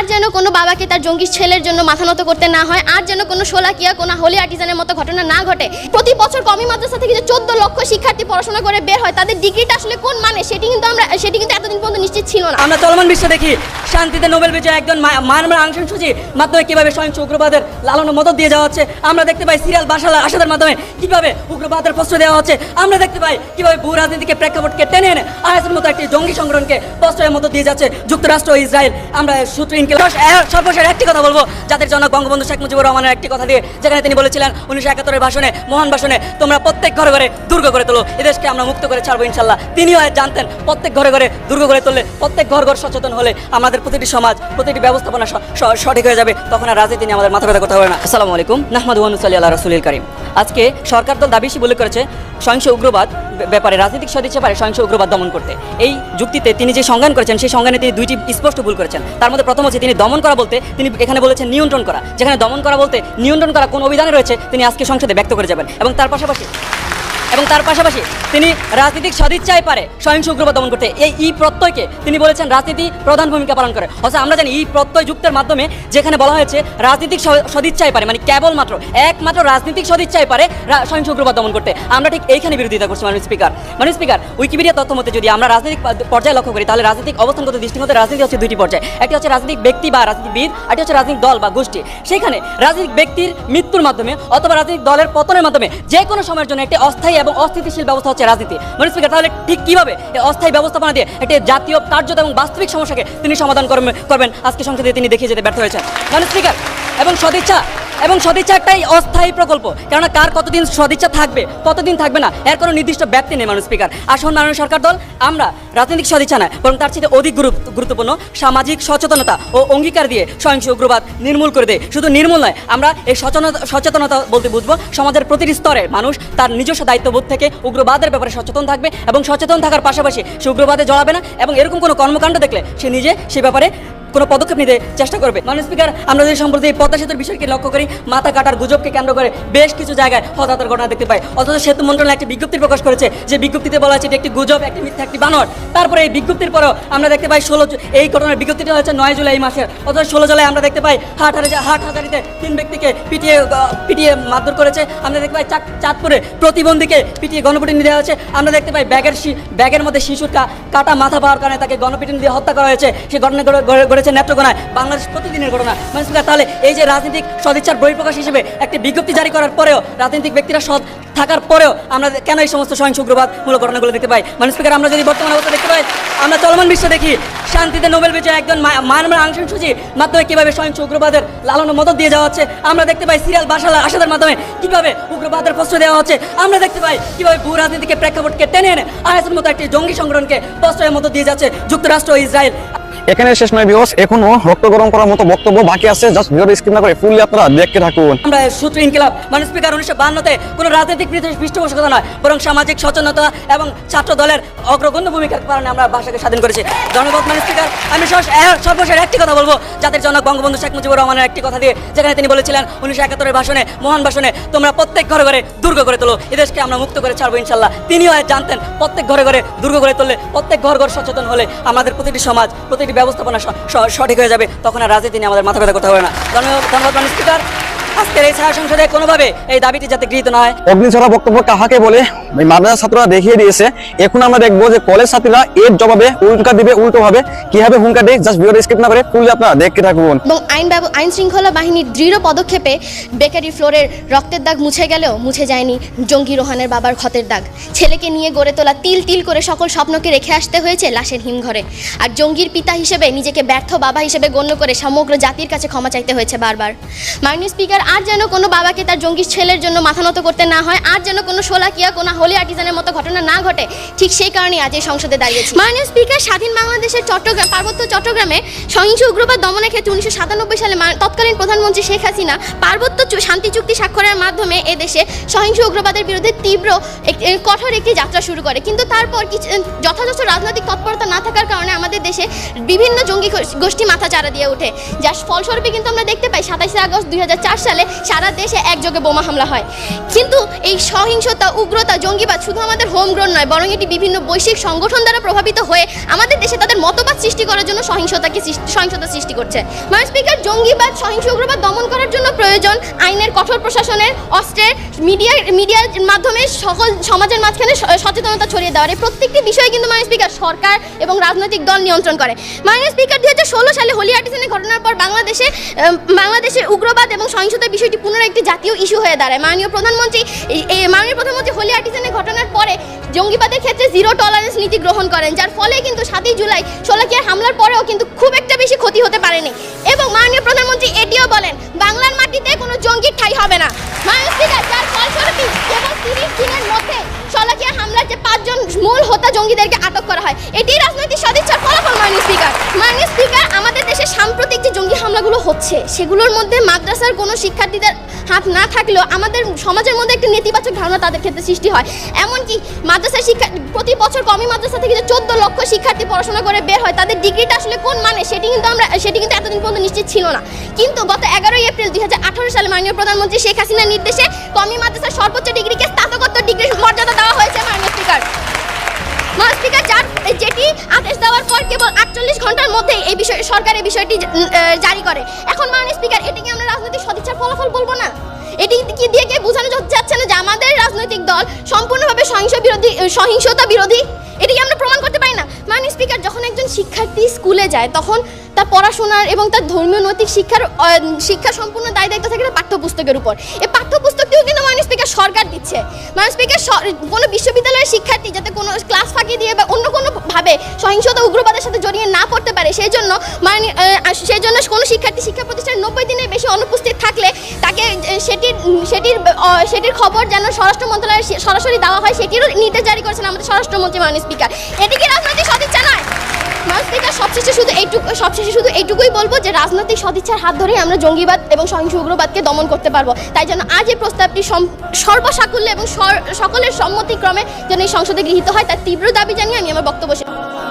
আর যেন কোনো বাবাকে তার জঙ্গি ছেলের জন্য মাথা নত করতে না হয়, আর যেন কোনো শোলাকিয়া কোনো হোলি আর্টিজানের মতো ঘটনা না ঘটে। প্রতি বছর কমি মাদ্রাসা থেকে যে 14 লক্ষ শিক্ষার্থী পড়াশোনা করে বের হয়, তাদের ডিগ্রিটা আসলে কোন মানে সেটি কিন্তু এতদিন পর্যন্ত নিশ্চিত ছিল না। আমরা চলমান বিশ্ব দেখি শান্তিতে নোবেল বিজয়ী একজন মায়ানমার আং সান সুচির মাধ্যমে কিভাবে সহিংস উগ্রবাদের লালনা মদত দিয়ে যাওয়া হচ্ছে। আমরা দেখতে পাই সিরিয়াল বাশার আসাদের মাধ্যমে কিভাবে উগ্রবাদের প্রশ্রয় দেওয়া হচ্ছে। আমরা দেখতে পাই কিভাবে ভূ রাজনীতিকে প্রেক্ষাপটকে টেনে এনে আইএসের মতো একটি জঙ্গি সংগঠনকে প্রশ্রয়ের মতো দিয়ে যাচ্ছে যুক্তরাষ্ট্র ও ইসরায়েল। আমরা সূত্র ইনকিলাব সর্বশেষ একটি কথা বলবো, জাতির জনক বঙ্গবন্ধু শেখ মুজিবুর রহমানের একটি কথা দিয়ে, যেখানে তিনি বলেছিলেন 1971 ভাষণে, মহান ভাষণে, তোমরা প্রত্যেক ঘরে ঘরে দুর্গ করে তোলো, এদেশকে আমরা মুক্ত করে ছাড়বো ইনশাল্লাহ। তিনিও জানতেন প্রত্যেক ঘরে ঘরে দুর্গ করে তুললে, প্রত্যেক ঘর ঘর সচেতন হলে আমাদের প্রতিটি সমাজ, প্রতিটি ব্যবস্থাপনা সঠিক হয়ে যাবে, তখন আর রাজনীতি নিয়ে আমাদের মাথা ব্যথা করতে হবে না। আসসালামু আলাইকুম, নাহমাদু ওয়া নুসাল্লি আলা রাসূলিল কারীম। আজকে সরকার দল দাবি বলে করেছে সহিংস উগ্রবাদ ব্যাপারে রাজনৈতিক সদিচ্ছা পারে সহিংস উগ্রবাদ দমন করতে। এই যুক্তিতে তিনি যে সংজ্ঞান করেছেন, সেই সংজ্ঞানে তিনি দুইটি স্পষ্ট ভুল করেছেন। তার মধ্যে প্রথম হচ্ছে তিনি দমন করা বলতে তিনি এখানে বলেছেন নিয়ন্ত্রণ করা, যেখানে দমন করা বলতে নিয়ন্ত্রণ করা কোন অভিধানে রয়েছে তিনি আজকে সংসদে ব্যক্ত করে যাবেন। এবং তার পাশাপাশি তিনি রাজনৈতিক সদিচ্ছায় পারে সহিংস উগ্রবাদ দমন করতে। এই প্রত্যয়কে তিনি বলেছেন রাজনীতি প্রধান ভূমিকা পালন করে। অথচ আমরা জানি এই প্রত্যয় যুক্তের মাধ্যমে যেখানে বলা হয়েছে রাজনৈতিক সদিচ্ছায় পারে, মানে কেবলমাত্র একমাত্র রাজনৈতিক সদিচ্ছায় পারে সহিংস উগ্রবাদ দমন করতে, আমরা ঠিক এইখানে বিরোধিতা করছি। মাননীয় স্পিকার, উইকিপিডিয়া তথ্য মতে যদি আমরা রাজনৈতিক পর্যায়ে লক্ষ্য করি, তাহলে রাজনৈতিক অবস্থানগত দৃষ্টিকোণে রাজনীতি হচ্ছে দুইটি পর্যায়ে। একটি হচ্ছে রাজনৈতিক ব্যক্তি বা রাজনীতিবিদ, আরেকটি হচ্ছে রাজনৈতিক দল বা গোষ্ঠী। সেখানে রাজনৈতিক ব্যক্তির মৃত্যুর মাধ্যমে অথবা রাজনৈতিক দলের পতনের মাধ্যমে যে কোনো সময়ের জন্য একটি অস্থায়ী এবং অস্থিতিশীল ব্যবস্থা হচ্ছে রাজনীতি। মাননীয় স্পিকার, তাহলে ঠিক কিভাবে অস্থায়ী ব্যবস্থাপনা দিয়ে একটি জাতীয় কার্যত এবং বাস্তবিক সমস্যাকে তিনি সমাধান করবেন আজকে সংসদে তিনি দেখিয়ে যেতে ব্যর্থ হয়েছেন। মাননীয় স্পিকার, এবং সদিচ্ছা একটাই অস্থায়ী প্রকল্প, কেননা কার কতদিন সদিচ্ছা থাকবে কতদিন থাকবে না এর কোনো নির্দিষ্ট ব্যাপ্তি নেই। মাননীয় স্পিকার, আসুন মাননীয় সরকার দল আমরা রাজনৈতিক সদিচ্ছা নয়, বরং তার চেয়ে অধিক গুরুত্বপূর্ণ সামাজিক সচেতনতা ও অঙ্গীকার দিয়ে সহিংস উগ্রবাদ নির্মূল করে দেয়। শুধু নির্মূল নয়, আমরা এই সচেতনতা বলতে বুঝবো সমাজের প্রতিটি স্তরে মানুষ তার নিজস্ব দায়িত্ববোধ থেকে উগ্রবাদের ব্যাপারে সচেতন থাকবে এবং সচেতন থাকার পাশাপাশি সে উগ্রবাদে জড়াবে না এবং এরকম কোনো কর্মকাণ্ড দেখলে সে নিজে সে ব্যাপারে কোনো পদক্ষেপ নিতে চেষ্টা করবে। মাননীয় স্পিকার, আমরা যদি সম্প্রতি পদ্মা সেতুর বিষয়কে লক্ষ্য করি, মাথা কাটার গুজবকে কেন্দ্র করে বেশ কিছু জায়গায় হতাহতের ঘটনা দেখতে পাই। অথচ সেতু মন্ত্রণালয় একটি বিজ্ঞপ্তি প্রকাশ করেছে, যে বিজ্ঞপ্তিতে বলা হয়েছে এটি একটি গুজব, একটি মিথ্যা, একটি বানোয়াট। তারপরে এই বিজ্ঞপ্তির পরেও আমরা দেখতে পাই এই ঘটনার বিজ্ঞপ্তিটা হয়েছে 9 জুলাই এই মাসের, অথচ 16 জুলাই আমরা দেখতে পাই হাটহাজারিতে 3 ব্যক্তিকে পিটিয়ে মারধর করেছে। আমরা দেখতে পাই চাঁদপুরে প্রতিবন্ধীকে পিটিয়ে গণপিটুনি দেওয়া হয়েছে। আমরা দেখতে পাই ব্যাগের মধ্যে শিশুর কাটা মাথা পাওয়ার কারণে তাকে গণপিটুনি দিয়ে হত্যা করা হয়েছে। সেই ঘটনা ঘটেছে নেত্রকোনায়, বাংলাদেশ প্রতিদিনের ঘটনা। মাননীয় স্পিকার, তাহলে এই যে রাজনৈতিক সদিচ্ছার বহিঃপ্রকাশ হিসেবে একটি বিজ্ঞপ্তি জারি করার পরেও, রাজনৈতিক ব্যক্তিরা সৎ থাকার পরেও আমরা কেন এই সমস্ত সহিংস উগ্রবাদমূলক ঘটনাগুলো দেখতে পাই? মাননীয় স্পিকার, আমরা যদি বর্তমান অবস্থা দেখতে পাই, আমরা চলমান বিশ্ব দেখি শান্তিতে নোবেল বিজয়ী একজন মায়ানমার আং সান সুচির মাধ্যমে কিভাবে সহিংস উগ্রবাদের লালনা মদত দিয়ে যাওয়া হচ্ছে। আমরা দেখতে পাই সিরিয়াল বাশার আসাদের মাধ্যমে কিভাবে উগ্রবাদের প্রশ্রয় দেওয়া হচ্ছে। আমরা দেখতে পাই কিভাবে ভূ রাজনীতিকে প্রেক্ষাপটকে টেনে এনে আইএসের মতো একটি জঙ্গি সংগঠনকে প্রশ্রয়ের মতো দিয়ে যাচ্ছে যুক্তরাষ্ট্র ও ইসরায়েল। এখানে শেষ নয় ভিউয়ার্স, এখনো রক্ত গরম করার মতো বক্তব্য বাকি আছে। জাস্ট ভিডিওটি স্কিপ না করে ফুললি আপনারা দেখতে থাকুন। আমরা সূত্র ইনকিলাব। মাননীয় স্পিকার, 1952-তে কোনো রাজনৈতিক পৃষ্ঠপোষকতা নয়, বরং সামাজিক সচেতনতা এবং ছাত্র দলের অগ্রগণ্য ভূমিকার কারণে আমরা ভাষাকে স্বাধীন করেছি। ধন্যবাদ। মাননীয় স্পিকার, আমি সর্বশেষ একটি কথা বলবো, জাতির জনক বঙ্গবন্ধু শেখ মুজিবুর রহমানের একটি কথা দিয়ে, যেখানে তিনি বলেছিলেন 1971 ভাষণে, মহান ভাষণে, তোমরা প্রত্যেক ঘরে ঘরে দুর্গ করে তোলো, এদেশকে আমরা মুক্ত করে ছাড়বো ইনশাল্লাহ। তিনিও জানতেন প্রত্যেক ঘরে ঘরে দুর্গ করে তুললে, প্রত্যেক ঘর ঘর সচেতন হলে আমাদের প্রতিটি সমাজ, প্রতিটি ব্যবস্থাপনা সঠিক হয়ে যাবে, তখন আর রাজনীতি নিয়ে আমাদের মাথা ব্যথা করতে হবে না। ধন্যবাদ মাননীয় স্পিকার। আজকের এই ছায়া সংসদে কোনোভাবে এই দাবিটি যাতে গৃহীত না হয়। অগ্নিছড়া বক্তব্য কাহাকে বলে মাদ্রাসা ছাত্ররা দেখিয়ে দিয়েছে। এখন আমরা দেখবো যে কলেজ ছাত্রীরা এর জবাবে উল্টা দিবে, উল্টো ভাবে কিভাবে হুঙ্কার দেয়। জাস্ট ভিডিও স্কিপ না করে ফুললি আপনারা দেখতে থাকুন। এবং আইন শৃঙ্খলা বাহিনীর দৃঢ় পদক্ষেপে বেকারি ফ্লোরের রক্তের দাগ মুছে গেলেও মুছে যায়নি জঙ্গি রোহানের বাবার ক্ষতের দাগ। ছেলেকে নিয়ে গড়ে তোলা তিল তিল করে সকল স্বপ্নকে রেখে আসতে হয়েছে লাশের হিমঘরে। আর জঙ্গির পিতা হিসেবে নিজেকে ব্যর্থ বাবা হিসেবে গণ্য করে সমগ্র জাতির কাছে ক্ষমা চাইতে হয়েছে বারবার। মাননীয় স্পিকার, আর যেন কোনো বাবাকে তার জঙ্গি ছেলের জন্য মাথা নত করতে না হয়, আর যেন কোনো শোলাকিয়া কোনো হোলি আর্টিজানের মতো ঘটনা না ঘটে, ঠিক সেই কারণেই আজ এই সংসদে দাঁড়িয়েছি। মাননীয় স্পিকার, স্বাধীন বাংলাদেশের পার্বত্য চট্টগ্রামে সহিংস উগ্রবাদ দমনের ক্ষেত্রে 1997 সালে তৎকালীন প্রধানমন্ত্রী শেখ হাসিনা পার্বত্য শান্তি চুক্তি স্বাক্ষরের মাধ্যমে এদেশে সহিংস উগ্রবাদের বিরুদ্ধে কঠোর একটি যাত্রা শুরু করে। কিন্তু তারপর যথাযথ রাজনৈতিক তৎপরতা না থাকার কারণে আমাদের দেশে বিভিন্ন জঙ্গি গোষ্ঠী মাথা চারা দিয়ে ওঠে, যার ফলস্বরূপে কিন্তু আমরা দেখতে পাই 27 আগস্ট 2004 সালে সালে সারা দেশে একযোগে বোমা হামলা হয়। কিন্তু এই সহিংসতা, উগ্রতা, জঙ্গিবাদ শুধু আমাদের হোমগ্রোন নয়, বরং এটি বিভিন্ন বৈশ্বিক সংগঠন দ্বারা প্রভাবিত হয়ে আমাদের দেশে তাদের মতবাদ সৃষ্টি করার জন্য সহিংসতা সৃষ্টি করছে। মাননীয় স্পিকার, জঙ্গিবাদ, সহিংস উগ্রবাদ দমন করার জন্য প্রয়োজন আইনের কঠোর প্রশাসনের, অস্ত্রের, মিডিয়ার মাধ্যমে সকল সমাজের মাঝখানে সচেতনতা ছড়িয়ে দেওয়ার। এই প্রত্যেকটি বিষয়ে কিন্তু মাননীয় স্পিকার সরকার এবং রাজনৈতিক দল নিয়ন্ত্রণ করে। মাননীয় স্পিকার, 2016 সালে হোলি আর্টিসানের ঘটনার পর বাংলাদেশের উগ্রবাদ এবং সহিংসতার বিষয়টি পুনরায় একটি জাতীয় ইস্যু হয়ে দাঁড়ায়। মাননীয় প্রধানমন্ত্রী হোলি আর্টিসানের ঘটনার পরে জঙ্গিবাদের ক্ষেত্রে জিরো টলারেন্স নীতি গ্রহণ করেন, যার ফলে কিন্তু 7ই জুলাই শোলাকিয়ার হামলার পরেও কিন্তু খুব একটা বেশি ক্ষতি হতে পারেনি। এবং মাননীয় প্রধানমন্ত্রী এটিও বলেন, বাংলার মাটিতে কোনো জঙ্গির ঠাঁই হবে না। মাননীয় স্পিকার, যার ফলস্বরূপই কেবল 30 দিনের মধ্যে শোলাকিয়া হামলার যে 5 জন মূল হোতা জঙ্গিদেরকে আটক করা হয়, এটি রাজনৈতিক সদিচ্ছার ফলাফল। মাননীয় স্পিকার, আমাদের দেশে সাম্প্রতিক যে জঙ্গি হামলাগুলো হচ্ছে সেগুলোর মধ্যে মাদ্রাসার কোনো শিক্ষার্থীদের হাত না থাকলেও আমাদের সমাজের মধ্যে একটি নেতিবাচক ধারণা তাদের ক্ষেত্রে সৃষ্টি হয়। এমনকি মাদ্রাসার প্রতি বছর কমই মাদ্রাসা থেকে যে 14 লক্ষ শিক্ষার্থী পড়াশোনা করে বের হয়, তাদের ডিগ্রিটা আসলে কোন মানে সেটি কিন্তু এতদিন পর্যন্ত নিশ্চিত ছিল না। কিন্তু গত 11 এপ্রিল 2018 সালে মাননীয় প্রধানমন্ত্রী শেখ হাসিনার নির্দেশে কমই মাদ্রাসার সর্বোচ্চ ডিগ্রিকে স্নাতকোত্তর ডিগ্রির মর্যাদা দেওয়া হয়েছে। মাননীয় স্পিকার, যেটি আদেশ দেওয়ার পর কেবল 48 ঘন্টার মধ্যে সরকার এই বিষয়টি জারি করে। এখন মাননীয় স্পিকার, এটিকে আমরা রাজনৈতিক সদিচ্ছার ফলাফল বলবো না? এটি কি দিয়ে বোঝানো যাচ্ছে না যে আমাদের রাজনৈতিক দল সম্পূর্ণভাবে সহিংসতা বিরোধী? এটিকে আমরা প্রমাণ করতে পারি না? মাননীয় স্পিকার, যখন একজন শিক্ষার্থী স্কুলে যায় তখন তার পড়াশোনার এবং তার ধর্মীয় নৈতিক শিক্ষা সম্পূর্ণ দায়িত্ব থাকে পাঠ্যপুস্তকের উপর। এই পাঠ্যপুস্তকটিও কিন্তু মাননীয় স্পিকার সরকার দিচ্ছে। মাননীয় স্পিকার, কোনো বিশ্ববিদ্যালয়ের শিক্ষার্থী যাতে কোনো ক্লাস ফাঁকি দিয়ে বা অন্য কোনোভাবে সহিংসতা উগ্রবাদের সাথে জড়িয়ে না পড়তে পারে, সেই জন্য কোনো শিক্ষার্থী শিক্ষা প্রতিষ্ঠানে 90 দিনের বেশি অনুপস্থিত থাকলে তাকে সেটির খবর যেন স্বরাষ্ট্র মন্ত্রণালয়ে সরাসরি দেওয়া হয়, সেটিরও নির্দেশ জারি করেছেন আমাদের স্বরাষ্ট্রমন্ত্রী। মাননীয় স্পিকার, এটি কি রাজনৈতিক সদিচ্ছা নয়? মাননীয় স্পিকার, সবশেষে শুধু এইটুকুই বলবো যে রাজনৈতিক সদিচ্ছার হাত ধরেই আমরা জঙ্গিবাদ এবং সহিংস উগ্রবাদকে দমন করতে পারবো। তাই জন্য আজ এই প্রস্তাবটি সর্বসাকুল্যে এবং সকলের সম্মতিক্রমে যেন এই সংসদে গৃহীত হয়, তার তীব্র দাবি জানিয়ে আমি আমার বক্তব্য শেষ করছি।